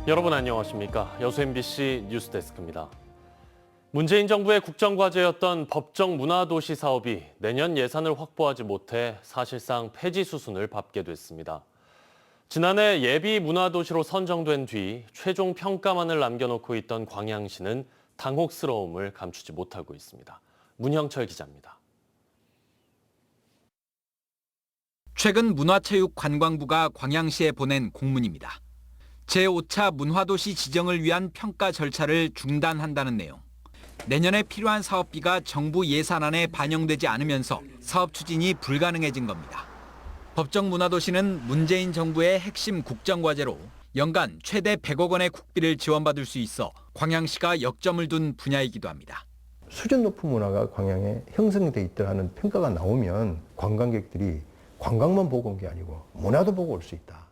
여러분 안녕하십니까? 여수 MBC 뉴스데스크입니다. 문재인 정부의 국정과제였던 법정 문화도시 사업이 내년 예산을 확보하지 못해 사실상 폐지 수순을 밟게 됐습니다. 지난해 예비 문화도시로 선정된 뒤 최종 평가만을 남겨놓고 있던 광양시는 당혹스러움을 감추지 못하고 있습니다. 문형철 기자입니다. 최근 문화체육관광부가 광양시에 보낸 공문입니다. 제5차 문화도시 지정을 위한 평가 절차를 중단한다는 내용. 내년에 필요한 사업비가 정부 예산안에 반영되지 않으면서 사업 추진이 불가능해진 겁니다. 법정 문화도시는 문재인 정부의 핵심 국정과제로 연간 최대 100억 원의 국비를 지원받을 수 있어 광양시가 역점을 둔 분야이기도 합니다. 수준 높은 문화가 광양에 형성돼 있다 하는 평가가 나오면 관광객들이 관광만 보고 온 게 아니고 문화도 보고 올 수 있다.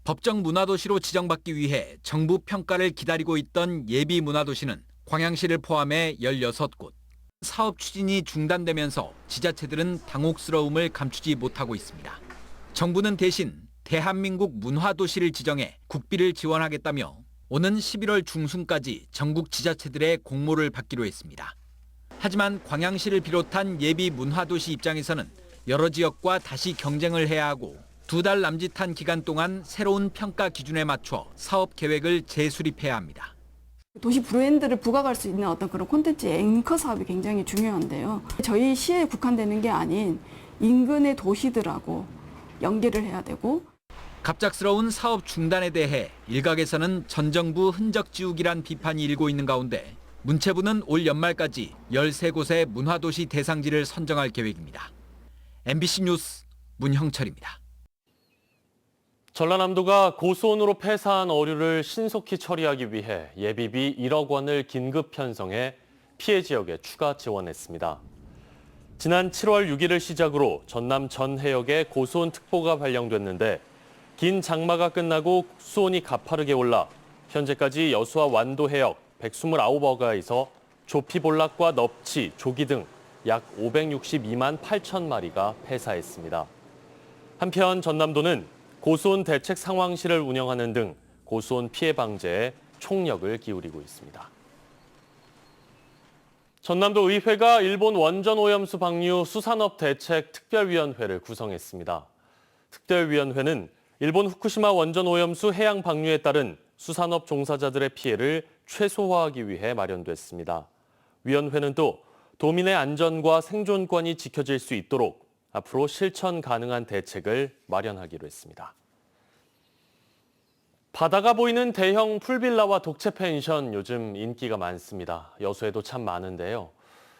법정 문화도시로 지정받기 위해 정부 평가를 기다리고 있던 예비 문화도시는 광양시를 포함해 16곳. 사업 추진이 중단되면서 지자체들은 당혹스러움을 감추지 못하고 있습니다. 정부는 대신 대한민국 문화도시를 지정해 국비를 지원하겠다며 오는 11월 중순까지 전국 지자체들의 공모를 받기로 했습니다. 하지만 광양시를 비롯한 예비 문화도시 입장에서는 여러 지역과 다시 경쟁을 해야 하고 2달 남짓한 기간 동안 새로운 평가 기준에 맞춰 사업 계획을 재수립해야 합니다. 도시 브랜드를 부각할 수 있는 어떤 그런 콘텐츠의 앵커 사업이 굉장히 중요한데요. 저희 시에 국한되는 게 아닌 인근의 도시들하고 연계를 해야 되고. 갑작스러운 사업 중단에 대해 일각에서는 전 정부 흔적 지우기란 비판이 일고 있는 가운데 문체부는 올 연말까지 13곳의 문화도시 대상지를 선정할 계획입니다. MBC 뉴스 문형철입니다. 전라남도가 고수온으로 폐사한 어류를 신속히 처리하기 위해 예비비 1억 원을 긴급 편성해 피해 지역에 추가 지원했습니다. 지난 7월 6일을 시작으로 전남 전 해역에 고수온 특보가 발령됐는데 긴 장마가 끝나고 수온이 가파르게 올라 현재까지 여수와 완도 해역 129어가에서 조피볼락과 넙치, 조기 등 약 562만 8천 마리가 폐사했습니다. 한편 전남도는 고수온 대책 상황실을 운영하는 등 고수온 피해 방제에 총력을 기울이고 있습니다. 전남도 의회가 일본 원전 오염수 방류 수산업 대책 특별위원회를 구성했습니다. 특별위원회는 일본 후쿠시마 원전 오염수 해양 방류에 따른 수산업 종사자들의 피해를 최소화하기 위해 마련됐습니다. 위원회는 또 도민의 안전과 생존권이 지켜질 수 있도록 앞으로 실천 가능한 대책을 마련하기로 했습니다. 바다가 보이는 대형 풀빌라와 독채 펜션 요즘 인기가 많습니다. 여수에도 참 많은데요.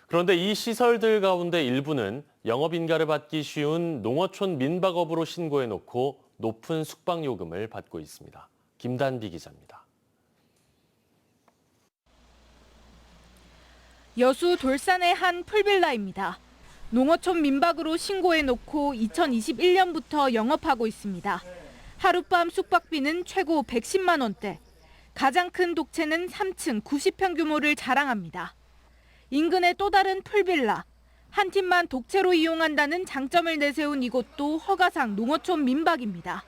그런데 이 시설들 가운데 일부는 영업인가를 받기 쉬운 농어촌 민박업으로 신고해놓고 높은 숙박요금을 받고 있습니다. 김단비 기자입니다. 여수 돌산의 한 풀빌라입니다. 농어촌 민박으로 신고해놓고 2021년부터 영업하고 있습니다. 하룻밤 숙박비는 최고 110만 원대. 가장 큰 독채는 3층 90평 규모를 자랑합니다. 인근의 또 다른 풀빌라. 한 팀만 독채로 이용한다는 장점을 내세운 이곳도 허가상 농어촌 민박입니다.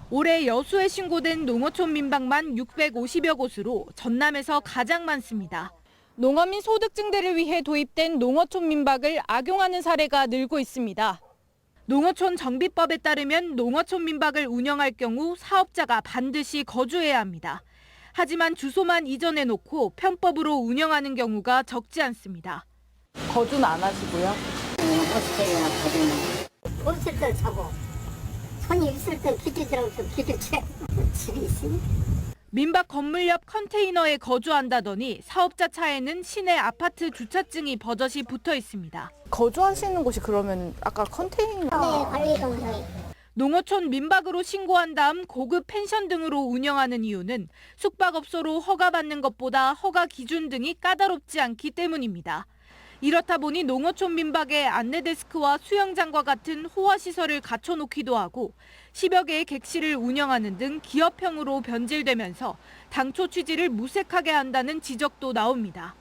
올해 여수에 신고된 농어촌 민박만 650여 곳으로 전남에서 가장 많습니다. 농어민 소득 증대를 위해 도입된 농어촌 민박을 악용하는 사례가 늘고 있습니다. 농어촌 정비법에 따르면 농어촌 민박을 운영할 경우 사업자가 반드시 거주해야 합니다. 하지만 주소만 이전해놓고 편법으로 운영하는 경우가 적지 않습니다. 거주는 안 하시고요? 호스텔이나 거주는 호스텔 자고 손이 있을 때 기대더라고 기대체 집이 있으니 민박 건물 옆 컨테이너에 거주한다더니 사업자 차에는 시내 아파트 주차증이 버젓이 붙어 있습니다. 거주하시는 곳이 그러면 아까 컨테이너... 네, 관리동서에 농어촌 민박으로 신고한 다음 고급 펜션 등으로 운영하는 이유는 숙박업소로 허가받는 것보다 허가 기준 등이 까다롭지 않기 때문입니다. 이렇다 보니 농어촌 민박에 안내데스크와 수영장과 같은 호화시설을 갖춰놓기도 하고 10여 개의 객실을 운영하는 등 기업형으로 변질되면서 당초 취지를 무색하게 한다는 지적도 나옵니다.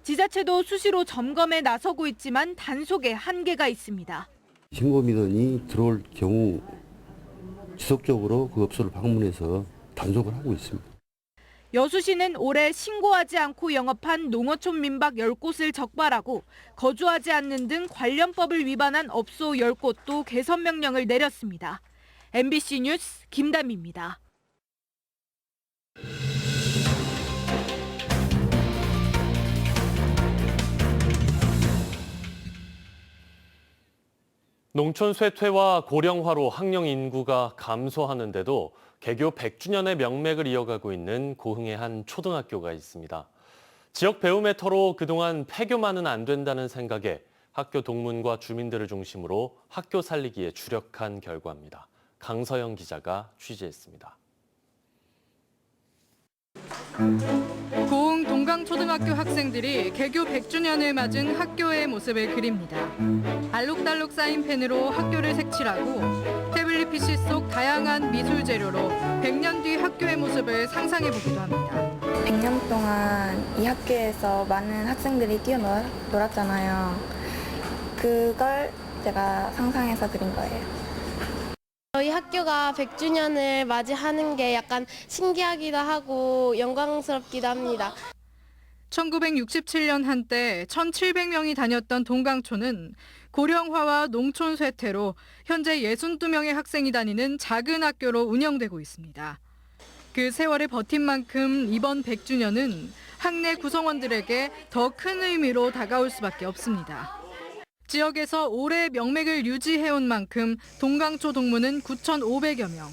지자체도 수시로 점검에 나서고 있지만 단속에 한계가 있습니다. 신고 민원이 들어올 경우 지속적으로 그 업소를 방문해서 단속을 하고 있습니다. 여수시는 올해 신고하지 않고 영업한 농어촌 민박 10곳을 적발하고 거주하지 않는 등 관련법을 위반한 업소 10곳도 개선 명령을 내렸습니다. MBC 뉴스 김담희입니다. 농촌 쇠퇴와 고령화로 학령 인구가 감소하는데도 개교 100주년의 명맥을 이어가고 있는 고흥의 한 초등학교가 있습니다. 지역 배움의 터로 그동안 폐교만은 안 된다는 생각에 학교 동문과 주민들을 중심으로 학교 살리기에 주력한 결과입니다. 강서영 기자가 취재했습니다. 고흥 동강초등학교 학생들이 개교 100주년을 맞은 학교의 모습을 그립니다. 알록달록 쌓인 펜으로 학교를 색칠하고 태블릿 PC 속 다양한 미술 재료로 100년 뒤 학교의 모습을 상상해보기도 합니다. 100년 동안 이 학교에서 많은 학생들이 뛰어놀았잖아요. 그걸 제가 상상해서 그린 거예요. 저희 학교가 100주년을 맞이하는 게 약간 신기하기도 하고 영광스럽기도 합니다. 1967년 한때 1,700명이 다녔던 동강초는 고령화와 농촌 쇠퇴로 현재 62명의 학생이 다니는 작은 학교로 운영되고 있습니다. 그 세월을 버틴 만큼 이번 100주년은 학내 구성원들에게 더 큰 의미로 다가올 수밖에 없습니다. 지역에서 오래 명맥을 유지해온 만큼 동강초 동문은 9,500여 명.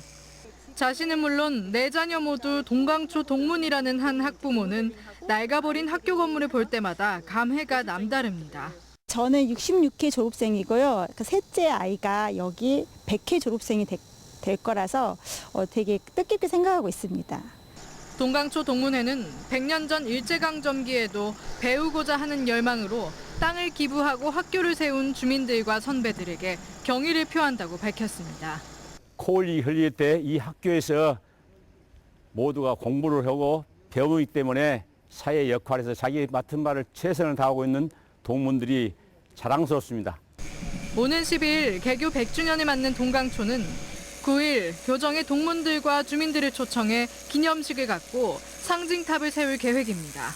자신은 물론 네 자녀 모두 동강초 동문이라는 한 학부모는 낡아버린 학교 건물을 볼 때마다 감회가 남다릅니다. 저는 66회 졸업생이고요. 그 셋째 아이가 여기 100회 졸업생이 될 거라서 되게 뜻깊게 생각하고 있습니다. 동강초 동문회는 100년 전 일제강점기에도 배우고자 하는 열망으로 땅을 기부하고 학교를 세운 주민들과 선배들에게 경의를 표한다고 밝혔습니다. 코올리 흘릴 때 이 학교에서 모두가 공부를 하고 배우기 때문에 사회 역할에서 자기 맡은 바를 최선을 다하고 있는 동문들이 자랑스럽습니다. 오는 12일 개교 100주년을 맞는 동강초는 9일 교정의 동문들과 주민들을 초청해 기념식을 갖고 상징탑을 세울 계획입니다.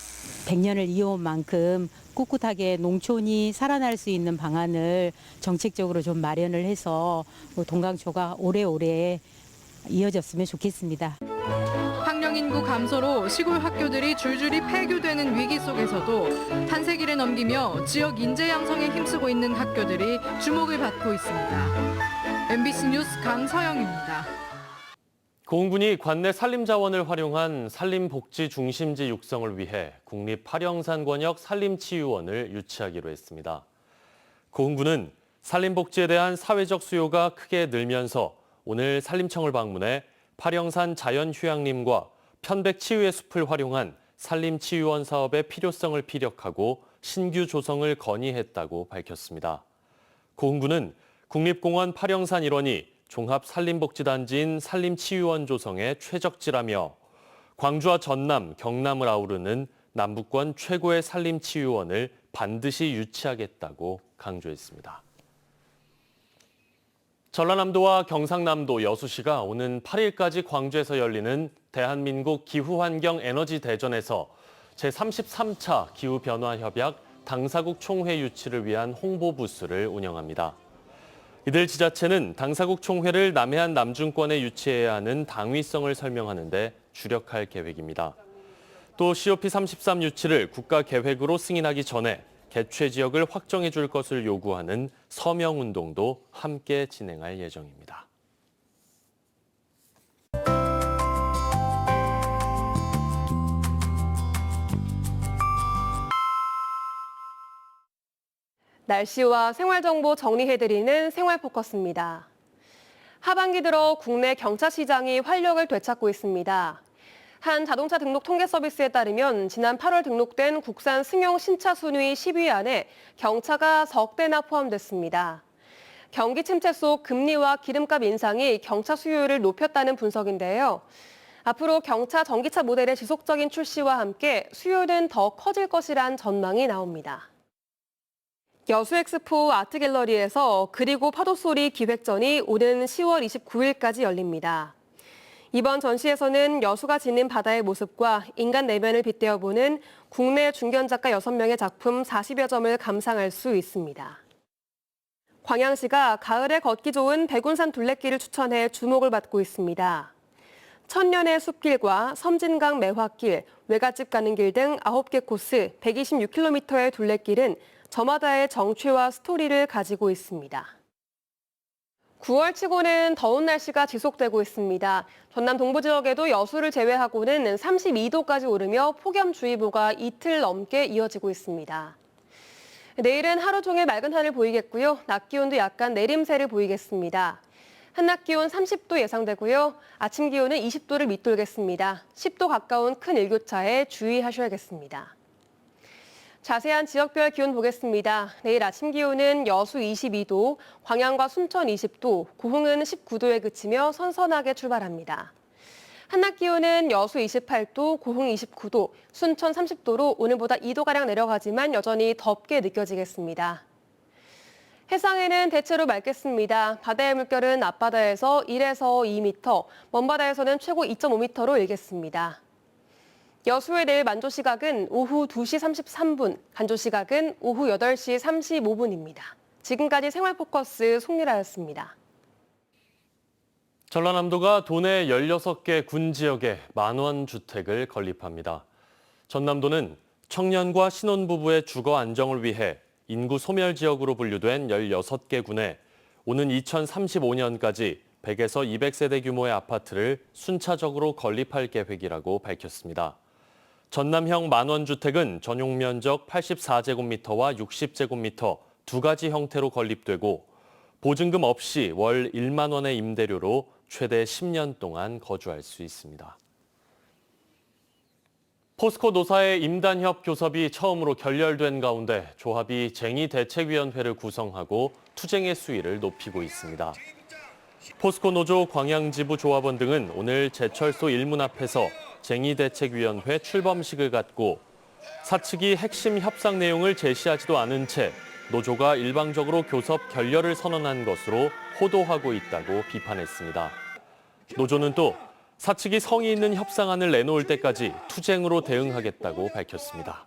100년을 이어온 만큼 꿋꿋하게 농촌이 살아날 수 있는 방안을 정책적으로 좀 마련을 해서 동강초가 오래오래 이어졌으면 좋겠습니다. 학령 인구 감소로 시골 학교들이 줄줄이 폐교되는 위기 속에서도 탄세기를 넘기며 지역 인재 양성에 힘쓰고 있는 학교들이 주목을 받고 있습니다. MBC 뉴스 강서영입니다. 고흥군이 관내 산림자원을 활용한 산림복지 중심지 육성을 위해 국립 파령산권역 산림치유원을 유치하기로 했습니다. 고흥군은 산림복지에 대한 사회적 수요가 크게 늘면서 오늘 산림청을 방문해 파령산 자연휴양림과 편백치유의 숲을 활용한 산림치유원 사업의 필요성을 피력하고 신규 조성을 건의했다고 밝혔습니다. 고흥군은 국립공원 파령산 일원이 종합산림복지단지인 산림치유원 조성에 최적지라며 광주와 전남, 경남을 아우르는 남부권 최고의 산림치유원을 반드시 유치하겠다고 강조했습니다. 전라남도와 경상남도 여수시가 오는 8일까지 광주에서 열리는 대한민국 기후환경에너지 대전에서 제33차 기후변화협약 당사국 총회 유치를 위한 홍보 부스를 운영합니다. 이들 지자체는 당사국 총회를 남해안 남중권에 유치해야 하는 당위성을 설명하는 데 주력할 계획입니다. 또 COP33 유치를 국가계획으로 승인하기 전에 개최 지역을 확정해 줄 것을 요구하는 서명운동도 함께 진행할 예정입니다. 날씨와 생활정보 정리해드리는 생활포커스입니다. 하반기 들어 국내 경차 시장이 활력을 되찾고 있습니다. 한 자동차 등록 통계 서비스에 따르면 지난 8월 등록된 국산 승용 신차 순위 10위 안에 경차가 석 대나 포함됐습니다. 경기 침체 속 금리와 기름값 인상이 경차 수요율을 높였다는 분석인데요. 앞으로 경차 전기차 모델의 지속적인 출시와 함께 수요는 더 커질 것이란 전망이 나옵니다. 여수엑스포 아트갤러리에서 그리고 파도소리 기획전이 오는 10월 29일까지 열립니다. 이번 전시에서는 여수가 지닌 바다의 모습과 인간 내면을 빗대어 보는 국내 중견 작가 6명의 작품 40여 점을 감상할 수 있습니다. 광양시가 가을에 걷기 좋은 백운산 둘레길을 추천해 주목을 받고 있습니다. 천년의 숲길과 섬진강 매화길, 외갓집 가는 길 등 9개 코스 126km의 둘레길은 저마다의 정취와 스토리를 가지고 있습니다. 9월 치고는 더운 날씨가 지속되고 있습니다. 전남 동부 지역에도 여수를 제외하고는 32도까지 오르며 폭염주의보가 이틀 넘게 이어지고 있습니다. 내일은 하루 종일 맑은 하늘 보이겠고요. 낮 기온도 약간 내림세를 보이겠습니다. 한낮 기온 30도 예상되고요. 아침 기온은 20도를 밑돌겠습니다. 10도 가까운 큰 일교차에 주의하셔야겠습니다. 자세한 지역별 기온 보겠습니다. 내일 아침 기온은 여수 22도, 광양과 순천 20도, 고흥은 19도에 그치며 선선하게 출발합니다. 한낮 기온은 여수 28도, 고흥 29도, 순천 30도로 오늘보다 2도가량 내려가지만 여전히 덥게 느껴지겠습니다. 해상에는 대체로 맑겠습니다. 바다의 물결은 앞바다에서 1에서 2m, 먼바다에서는 최고 2.5m로 일겠습니다. 여수의 내일 만조 시각은 오후 2시 33분, 간조 시각은 오후 8시 35분입니다. 지금까지 생활포커스 송미라였습니다. 전라남도가 도내 16개 군 지역에 만원 주택을 건립합니다. 전남도는 청년과 신혼부부의 주거 안정을 위해 인구 소멸 지역으로 분류된 16개 군에 오는 2035년까지 100에서 200세대 규모의 아파트를 순차적으로 건립할 계획이라고 밝혔습니다. 전남형 만원주택은 전용 면적 84제곱미터와 60제곱미터 두 가지 형태로 건립되고 보증금 없이 월 1만 원의 임대료로 최대 10년 동안 거주할 수 있습니다. 포스코 노사의 임단협 교섭이 처음으로 결렬된 가운데 조합이 쟁의대책위원회를 구성하고 투쟁의 수위를 높이고 있습니다. 포스코 노조 광양지부 조합원 등은 오늘 제철소 1문 앞에서 쟁의대책위원회 출범식을 갖고 사측이 핵심 협상 내용을 제시하지도 않은 채 노조가 일방적으로 교섭 결렬을 선언한 것으로 호도하고 있다고 비판했습니다. 노조는 또 사측이 성의 있는 협상안을 내놓을 때까지 투쟁으로 대응하겠다고 밝혔습니다.